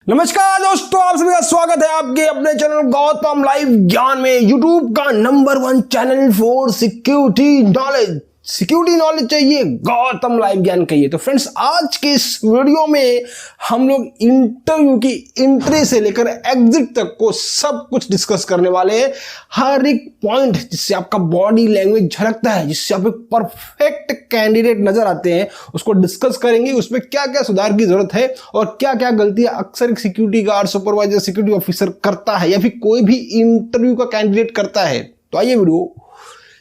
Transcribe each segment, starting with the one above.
नमस्कार दोस्तों, आप सभी का स्वागत है आपके अपने चैनल गौतम लाइव ज्ञान में, यूट्यूब का number 1 channel for security knowledge. Security knowledge चाहिए गौतम लाइव ज्ञान कहिए। तो फ्रेंड्स, आज के इस वीडियो में हम लोग इंटरव्यू की एंट्री से लेकर एग्जिट तक को सब कुछ डिस्कस करने वाले हैं। हर एक पॉइंट जिससे आपका बॉडी लैंग्वेज झलकता है, जिससे आप एक परफेक्ट कैंडिडेट नजर आते हैं, उसको डिस्कस करेंगे। उसमें क्या क्या सुधार की जरूरत है और क्या क्या गलतियां अक्सर एक security guard, supervisor, security officer करता है या फिर कोई भी इंटरव्यू का कैंडिडेट करता है। तो आइए वीडियो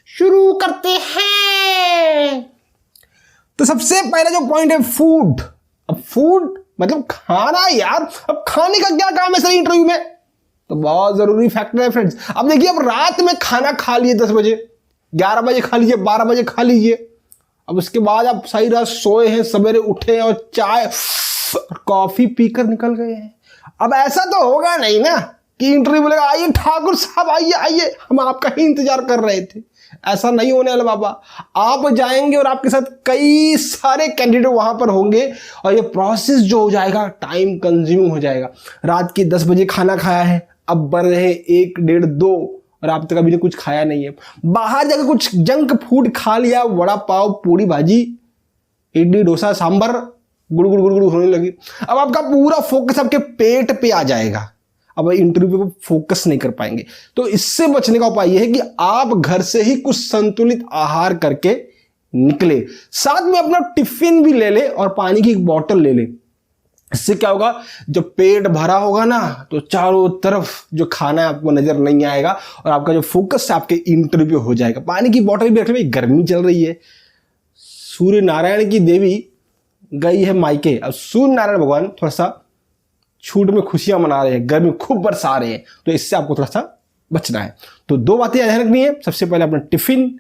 शुरू करते हैं। तो सबसे पहला जो पॉइंट है फूड। अब फूड मतलब खाना यार। अब खाने का क्या काम है सर इंटरव्यू में? तो बहुत जरूरी फैक्टर है फ्रेंड्स। अब देखिए, अब रात में खाना खा लिए 10 बजे, 11 बजे खा लीजिए, 12 बजे खा लीजिए। अब उसके बाद आप सही रात सोए हैं, सवेरे उठे हैं और चाय और कॉफी पीकर निकल गए हैं। अब ऐसा तो होगा नहीं ना कि इंटरव्यू बोलेगा आइए ठाकुर साहब, आइए आइए, हम आपका ही इंतजार कर रहे थे। ऐसा नहीं होने वाला बाबा। आप जाएंगे और आपके साथ कई सारे कैंडिडेट वहां पर होंगे और ये प्रोसेस जो हो जाएगा टाइम कंज्यूम हो जाएगा। रात के 10 बजे खाना खाया है, अब बन रहे 1, 1:30, 2 और आप तक अभी कुछ खाया नहीं है। बाहर जाकर कुछ जंक फूड खा लिया, वड़ा पाव, पूरी भाजी, इडली, डोसा, सांभर, गुड़गुड़ गुड़गुड़ होने लगी। अब आपका पूरा फोकस आपके पेट पे आ जाएगा। अब इंटरव्यू पे फोकस नहीं कर पाएंगे। तो इससे बचने का उपाय यह है कि आप घर से ही कुछ संतुलित आहार करके निकले। साथ में अपना टिफिन भी ले ले और पानी की एक बोतल ले ले। इससे क्या होगा, जब पेट भरा होगा ना तो चारों तरफ जो खाना है आपको नजर नहीं आएगा और आपका जो फोकस है आपके इंटरव्यू हो जाएगा। पानी की बोतल भी रख ले, गर्मी चल रही है। सूर्य नारायण की देवी गई है मायके। अब सूर्य नारायण भगवान थोड़ा सा छूट में खुशियां मना रहे हैं, गर्मी खूब बरसा रहे हैं, तो इससे आपको थोड़ा सा बचना है। तो 2 बातें ध्यान रखनी है। सबसे पहले अपना टिफिन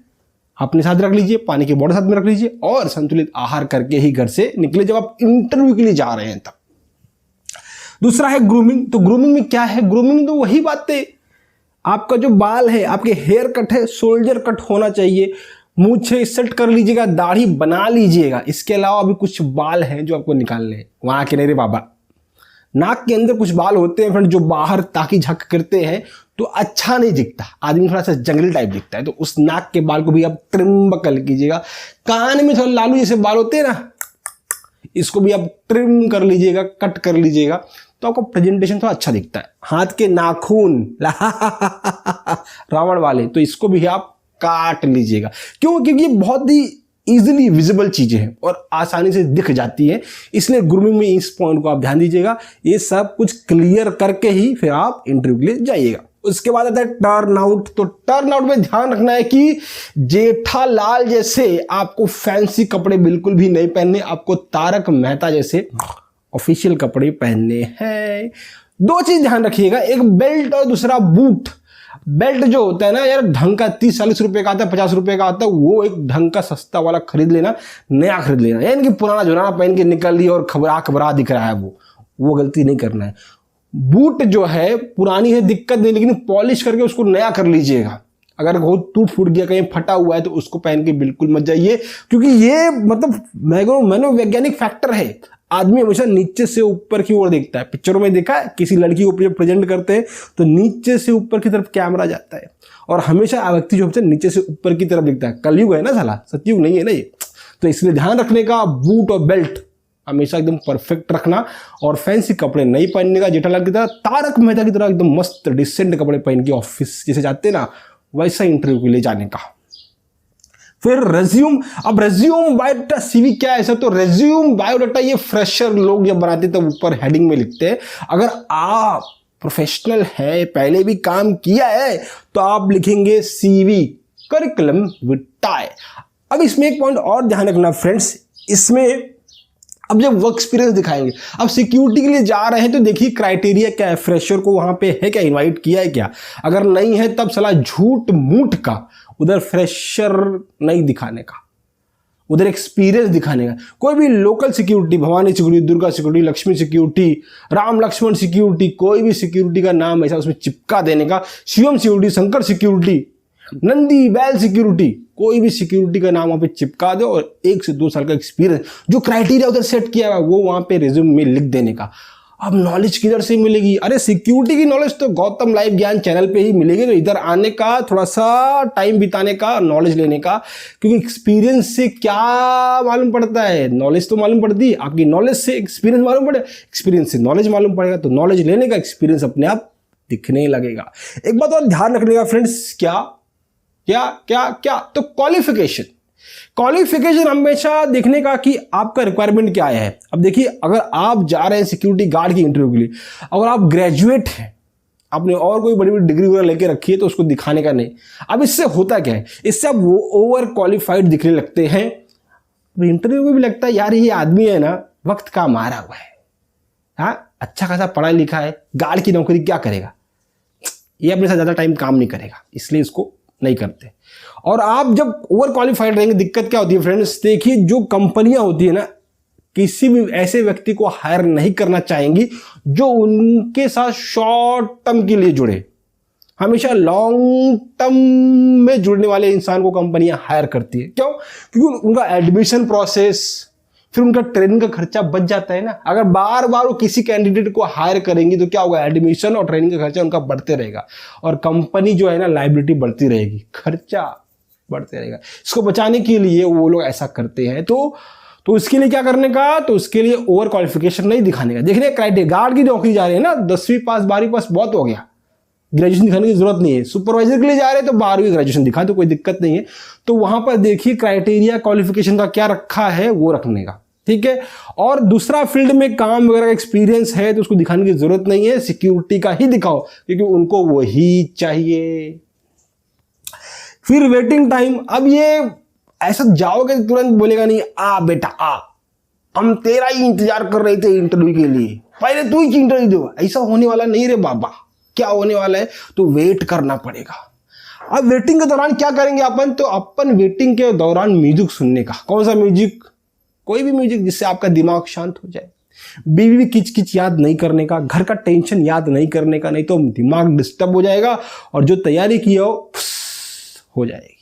अपने साथ रख लीजिए, पानी की बोतल साथ में रख लीजिए और संतुलित आहार करके ही घर से निकले जब आप इंटरव्यू के लिए जा रहे हैं तब। दूसरा है ग्रूमिंग। तो ग्रूमिंग में क्या है? ग्रूमिंग तो वही बातें, आपका जो बाल है, आपके हेयर कट है, शोल्डर कट होना चाहिए, मूछें सेट कर लीजिएगा, दाढ़ी बना लीजिएगा। इसके अलावा भी कुछ बाल हैं जो आपको निकालने हैं। वहां के नहीं रे बाबा, नाक के अंदर कुछ बाल होते हैं फ्रेंड जो बाहर ताकि झक करते हैं तो अच्छा नहीं दिखता, आदमी थोड़ा सा जंगली टाइप दिखता है। तो उस नाक के बाल को भी आप ट्रिम कर लीजिएगा। कान में थोड़ा लालू जैसे बाल होते हैं ना, इसको भी आप ट्रिम कर लीजिएगा, कट कर लीजिएगा, तो आपका प्रेजेंटेशन थोड़ा अच्छा दिखता है। हाथ के नाखून रावण वाले, तो इसको भी आप काट लीजिएगा। क्यों? क्योंकि ये बहुत ही इजीली विजिबल चीजें हैं और आसानी से दिख जाती है, इसलिए ग्रूमिंग में इस पॉइंट को आप ध्यान दीजिएगा। ये सब कुछ क्लियर करके ही फिर आप इंटरव्यू के लिए जाइएगा। उसके बाद आता है टर्न आउट। तो टर्न आउट में ध्यान रखना है कि जेठालाल जैसे आपको फैंसी कपड़े बिल्कुल भी नहीं पहनने, आपको तारक मेहता जैसे ऑफिशियल कपड़े पहनने हैं। 2 चीज ध्यान रखिएगा, एक बेल्ट और दूसरा बूट। बेल्ट जो होता है ना यार, ढंग का 30-40 रुपए का आता है, 50 रुपए का आता है, वो एक ढंग का सस्ता वाला खरीद लेना, नया खरीद लेना। यानी कि पुराना जुराना पहन के निकल लिया और खबरा दिख रहा है, वो गलती नहीं करना है। बूट जो है पुरानी है, दिक्कत नहीं, लेकिन पॉलिश करके उसको नया कर लीजिएगा। अगर बहुत टूट फूट गया, कहीं फटा हुआ है, तो उसको पहन के बिल्कुल मत जाइए, क्योंकि ये मतलब मनोवैज्ञानिक फैक्टर है। आदमी हमेशा नीचे से ऊपर की ओर देखता है। पिक्चरों में देखा है, किसी लड़की को जब प्रेजेंट करते हैं तो नीचे से ऊपर की तरफ कैमरा जाता है और हमेशा व्यक्ति जो है नीचे से ऊपर की तरफ दिखता है। कलयुग है ना साला, सतयुग नहीं है ना ये। तो इसलिए ध्यान रखने का, बूट और बेल्ट हमेशा एकदम परफेक्ट रखना और फैंसी कपड़े नहीं पहनने का। जेठालाल की तरह, तारक मेहता की तरह एकदम मस्त डिसेंट कपड़े पहन के ऑफिस जैसे जाते ना, वैसा इंटरव्यू के लिए जाने का। फिर रेज्यूम। अब रेज्यूम बायोडाटा, सीवी क्या है सर? तो रेज्यूम बायोडाटा ये फ्रेशर लोग जब बनाते तब ऊपर हेडिंग में लिखते हैं। अगर आप प्रोफेशनल है, पहले भी काम किया है, तो आप लिखेंगे सीवी करिकुलम विटाए। अब इसमें एक पॉइंट और ध्यान रखना फ्रेंड्स, इसमें अब जब वर्क एक्सपीरियंस दिखाएंगे, अब सिक्योरिटी के लिए जा रहे हैं तो देखिए क्राइटेरिया क्या है, फ्रेशर को वहां पे है क्या, इनवाइट किया है क्या? अगर नहीं है तब सलाह झूठ मूठ का उधर फ्रेशर नहीं दिखाने का, उधर एक्सपीरियंस दिखाने का। कोई भी local security, Bhavani security, Durga security, Lakshmi security, Ram Lakshman security, कोई भी सिक्योरिटी का नाम ऐसा उसमें चिपका देने का, शिवम सिक्योरिटी, शंकर सिक्योरिटी, नंदी बैल सिक्योरिटी, कोई भी सिक्योरिटी का नाम वहां पे चिपका दो और 1 से 2 साल का एक्सपीरियंस जो क्राइटेरिया उधर सेट किया हुआ वो वहां पे रिज्यूम में लिख देने का। अब नॉलेज किधर से मिलेगी? अरे सिक्योरिटी की नॉलेज तो गौतम लाइव ज्ञान चैनल पे ही मिलेगी। तो इधर आने का, थोड़ा सा टाइम बिताने का, नॉलेज लेने का, क्योंकि एक्सपीरियंस से क्या मालूम पड़ता है? नॉलेज तो मालूम पड़ती है, आपकी नॉलेज से एक्सपीरियंस मालूम पड़े, एक्सपीरियंस से नॉलेज मालूम पड़ेगा, तो नॉलेज लेने का एक्सपीरियंस अपने आप दिखने लगेगा। एक बात और ध्यान रखने का फ्रेंड्स, क्या क्या क्या क्या तो क्वालिफिकेशन हमेशा देखने का कि आपका रिक्वायरमेंट क्या है। अब देखिए, अगर आप जा रहे हैं सिक्योरिटी गार्ड की इंटरव्यू के लिए, अगर आप ग्रेजुएट हैं, आपने और कोई बड़ी बड़ी डिग्री वगैरह लेके रखी है, तो उसको दिखाने का नहीं। अब इससे होता क्या है, इससे आप वो ओवर क्वालिफाइड दिखने लगते हैं। इंटरव्यू में भी लगता है यार ये आदमी है ना वक्त का मारा हुआ है, हाँ अच्छा खासा पढ़ा लिखा है, गार्ड की नौकरी क्या करेगा, ये अपने साथ ज्यादा टाइम काम नहीं करेगा, इसलिए इसको नहीं करते। और आप जब ओवर क्वालिफाइड रहेंगे, दिक्कत क्या होती है फ्रेंड्स, देखिए जो कंपनियां होती है ना, किसी भी ऐसे व्यक्ति को हायर नहीं करना चाहेंगी जो उनके साथ शॉर्ट टर्म के लिए जुड़े। हमेशा लॉन्ग टर्म में जुड़ने वाले इंसान को कंपनियां हायर करती है। क्यों? क्योंकि उनका एडमिशन प्रोसेस, फिर उनका ट्रेनिंग का खर्चा बच जाता है ना। अगर बार बार वो किसी कैंडिडेट को हायर करेंगी तो क्या होगा, एडमिशन और ट्रेनिंग का खर्चा उनका बढ़ते रहेगा, और कंपनी जो है ना लायबिलिटी बढ़ती रहेगी, खर्चा बढ़ते रहेगा। इसको बचाने के लिए वो लोग ऐसा करते हैं। तो इसके लिए क्या करने का, तो उसके लिए ओवर क्वालिफिकेशन नहीं दिखाने का। देखिए क्राइटेरिया, गार्ड की नौकरी जा रही है ना, 10वीं पास 12वीं पास बहुत हो गया, ग्रेजुएशन दिखाने की जरूरत नहीं है। सुपरवाइजर के लिए जा रहे हैं तो 12वीं ग्रेजुएशन दिखा तो कोई दिक्कत नहीं है। तो वहां पर देखिए क्राइटेरिया क्वालिफिकेशन का क्या रखा है वो रखने का, ठीक है। और दूसरा फील्ड में काम वगैरह का एक्सपीरियंस है तो उसको दिखाने की जरूरत नहीं है, सिक्योरिटी का ही दिखाओ क्योंकि उनको वही चाहिए। फिर वेटिंग टाइम, अब ये ऐसा जाओगे तुरंत बोलेगा नहीं, आ बेटा आ, हम तेरा ही इंतजार कर रहे थे इंटरव्यू के लिए, पहले तू ही इंटरव्यू दो। ऐसा होने वाला नहीं रे बाबा। क्या होने वाला है, तो वेट करना पड़ेगा। अब वेटिंग के दौरान क्या करेंगे अपन, तो अपन वेटिंग के दौरान म्यूजिक सुनने का। कौन सा म्यूजिक? कोई भी म्यूजिक जिससे आपका दिमाग शांत हो जाए। बीवी किच किच याद नहीं करने का, घर का टेंशन याद नहीं करने का, नहीं तो दिमाग डिस्टर्ब हो जाएगा और जो तैयारी की हो जाएगी।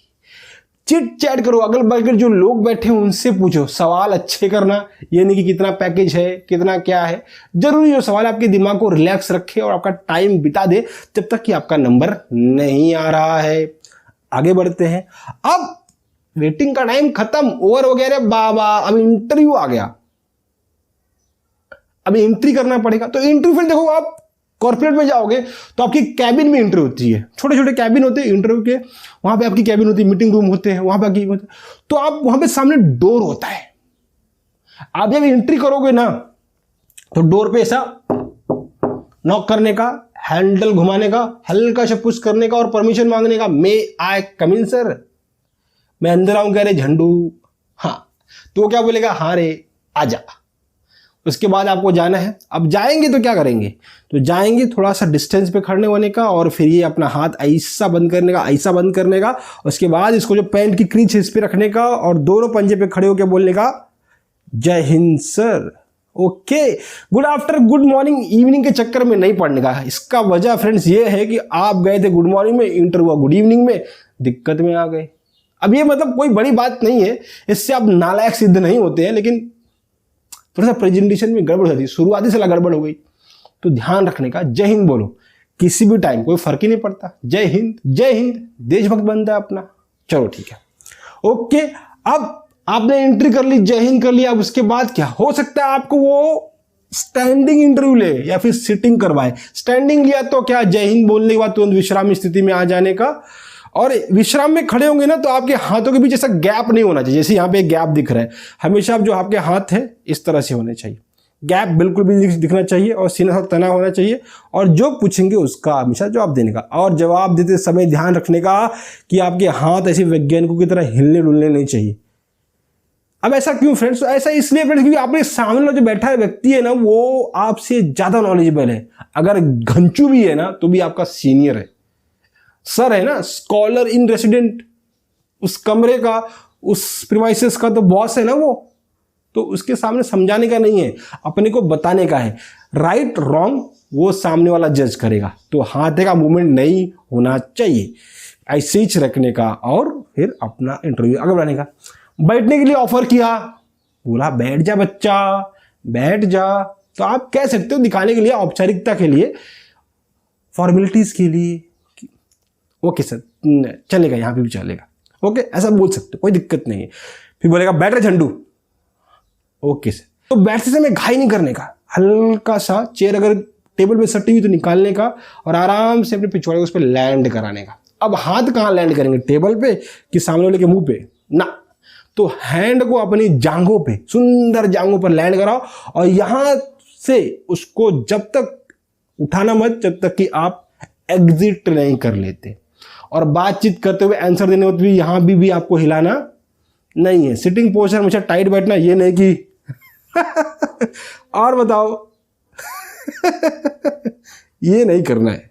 चिट चैट करो, अगल बगल जो लोग बैठे हैं उनसे पूछो, सवाल अच्छे करना, ये नहीं कि कितना पैकेज है, कितना क्या है। जरूरी जो सवाल आपके दिमाग को रिलैक्स रखे और आपका टाइम बिता दे जब तक कि आपका नंबर नहीं आ रहा है। आगे बढ़ते हैं। अब वेटिंग का टाइम खत्म, ओवर हो गया रे बाबा, अब इंटरव्यू आ गया, अब एंट्री करना पड़ेगा। तो इंटरव्यू फिर देखो, आप कॉर्पोरेट में जाओगे तो आपकी कैबिन में इंटरव्यू होती है, छोटे छोटे कैबिन होते हैं इंटरव्यू के, वहां पे आपकी कैबिन होती है, मीटिंग रूम होते हैं, वहां पे आपकी तो आप वहां पे सामने डोर होता है। आप जब एंट्री करोगे ना तो डोर पे ऐसा नॉक करने का, हैंडल घुमाने का, हल्का सा पुश करने का और परमिशन मांगने का, मे आई कम इन सर, मैं अंदर आऊं कह रहे झंडू, हाँ। तो वो क्या बोलेगा, हाँ रे आजा। उसके बाद आपको जाना है। अब जाएंगे तो क्या करेंगे, तो जाएंगे थोड़ा सा डिस्टेंस पे खड़े होने का और फिर ये अपना हाथ ऐसा बंद करने का, ऐसा बंद करने का। उसके बाद इसको जो पैंट की क्रीच है इस पे रखने का और दोनों पंजे पे खड़े होकर बोलने का, जय Hind sir, okay, good after, good morning, evening के चक्कर में नहीं पढ़ने का। इसका वजह फ्रेंड्स ये है कि आप गए थे गुड मॉर्निंग में, इंटरव्यू हुआ गुड इवनिंग में, दिक्कत में आ गए। अब ये मतलब कोई बड़ी बात नहीं है, इससे आप नालायक सिद्ध नहीं होते हैं, लेकिन थोड़ा सा प्रेजेंटेशन में गड़बड़ होती है, शुरुआती से गड़बड़ हो गई। तो ध्यान रखने का, जय हिंद बोलो किसी भी टाइम, कोई फर्क ही नहीं पड़ता। जय हिंद, जय हिंद, देशभक्त बनता है अपना। चलो ठीक है, ओके। अब आपने एंट्री कर ली, जय हिंद कर लिया। अब उसके बाद क्या हो सकता है, आपको वो स्टैंडिंग इंटरव्यू ले या फिर सिटिंग करवाए। स्टैंडिंग लिया तो क्या, जय हिंद बोलने के बाद तुरंत विश्राम स्थिति में आ जाने का। और विश्राम में खड़े होंगे ना तो आपके हाथों के बीच ऐसा गैप नहीं होना चाहिए, जैसे यहाँ पे एक गैप दिख रहा है। हमेशा आप जो आपके हाथ है इस तरह से होने चाहिए, गैप बिल्कुल भी दिखना चाहिए और सीना सा तना होना चाहिए। और जो पूछेंगे उसका हमेशा जवाब देने का, और जवाब देते समय ध्यान रखने का कि आपके हाथ ऐसे वैज्ञानिकों की तरह हिलने डुलने नहीं चाहिए। अब ऐसा क्यों फ्रेंड्स, ऐसा इसलिए फ्रेंड्स क्योंकि आपने सामने वाला जो बैठा है व्यक्ति है ना वो आपसे ज्यादा नॉलेजेबल है। अगर घंचू भी है ना तो भी आपका सीनियर है, सर है ना, स्कॉलर इन रेसिडेंट, उस कमरे का, उस प्रीमाइसेस का तो बॉस है ना वो। तो उसके सामने समझाने का नहीं है, अपने को बताने का है। राइट रॉन्ग वो सामने वाला जज करेगा, तो हाथ का मूवमेंट नहीं होना चाहिए, ऐसे ही रखने का और फिर अपना इंटरव्यू आगे बढ़ाने का। बैठने के लिए ऑफर किया, बोला बैठ जा बच्चा, बैठ जा, तो आप कह सकते हो दिखाने के लिए, औपचारिकता के लिए, फॉर्मेलिटीज के लिए, ओके सर चलेगा, यहाँ पे भी चलेगा, ओके ऐसा बोल सकते हो, कोई दिक्कत नहीं है। फिर बोलेगा बैठ रहे झंडू, ओके सर। तो बैठते समय घाई नहीं करने का, हल्का सा चेयर अगर टेबल पे सटी हुई तो निकालने का और आराम से अपने पिछवाड़े को उस पर लैंड कराने का। अब हाथ कहाँ लैंड करेंगे, टेबल पे कि सामने वाले के मुंह पे ना, तो हैंड को अपनी जांघों पे, सुंदर जांघों पर लैंड कराओ और यहां से उसको जब तक उठाना मत जब तक कि आप एग्जिट नहीं कर लेते। और बातचीत करते हुए आंसर देने वक्त भी यहां भी आपको हिलाना नहीं है। सिटिंग पोस्चर हमेशा टाइट बैठना, ये नहीं कि और बताओ ये नहीं करना है,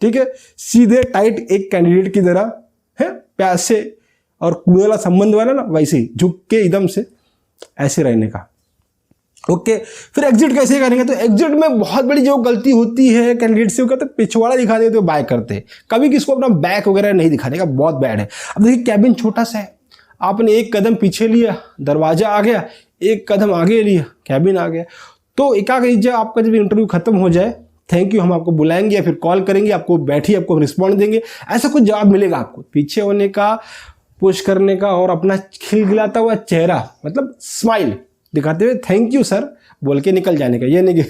ठीक है। सीधे टाइट एक कैंडिडेट की तरह है, प्यासे और कुएं वाला संबंध वाला ना, वैसे ही झुक के एकदम से ऐसे रहने का, ओके। फिर एग्जिट कैसे करेंगे, तो एग्जिट में बहुत बड़ी जो गलती होती है कैंडिडेट से, वो कहते हैं पिछवाड़ा दिखा देते हो, बैक करते हैं, कभी किसको अपना बैक वगैरह नहीं दिखाने का, बहुत बैड है। अब देखिए कैबिन छोटा सा है, आपने एक कदम पीछे लिया, दरवाजा आ गया, एक कदम आगे लिया, कैबिन आ गया। तो एक कीजिए, आपका जब इंटरव्यू खत्म हो जाए, थैंक यू हम आपको बुलाएंगे या फिर कॉल करेंगे, आपको बैठिए, आपको रिस्पॉन्ड देंगे, ऐसा कुछ जवाब मिलेगा आपको। पीछे होने का, पुश करने का और अपना खिलखिलाता हुआ चेहरा, मतलब स्माइल दिखाते हुए थैंक यू सर बोल के निकल जाने का, ये नहीं कि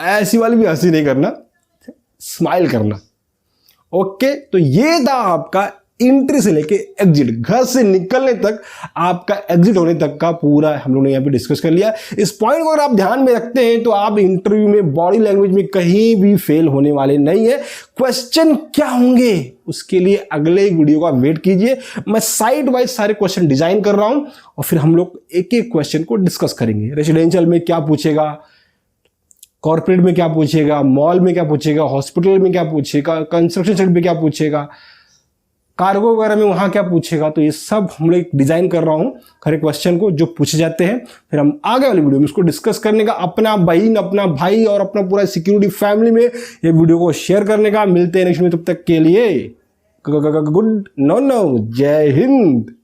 ऐसी वाली भी हंसी नहीं करना, स्माइल करना, ओके। तो ये था आपका एंट्री से लेके एग्जिट, घर से निकलने तक, आपका एग्जिट होने तक का पूरा हम लोगों ने यहाँ पे डिस्कस कर लिया। इस पॉइंट को अगर आप ध्यान में रखते हैं तो आप इंटरव्यू में बॉडी लैंग्वेज में कहीं भी फेल होने वाले नहीं है। क्वेश्चन क्या होंगे उसके लिए अगले वीडियो का वेट कीजिए, मैं साइड वाइज सारे क्वेश्चन डिजाइन कर रहा हूं और फिर हम लोग एक एक क्वेश्चन को डिस्कस करेंगे। रेसिडेंशियल में क्या पूछेगा, कॉर्पोरेट में क्या पूछेगा, मॉल में क्या पूछेगा, हॉस्पिटल में क्या पूछेगा, कंस्ट्रक्शन साइट में क्या पूछेगा, कार्गो वगैरह में वहां क्या पूछेगा। तो ये सब हम लोग डिजाइन कर रहा हूं खरे क्वेश्चन को जो पूछे जाते हैं, फिर हम आगे वाली वीडियो में इसको डिस्कस करने का, अपना बहन, अपना भाई और अपना पूरा सिक्योरिटी फैमिली में ये वीडियो को शेयर करने का। मिलते हैं नेक्स्ट में, तब तक के लिए गुड नो, जय हिंद।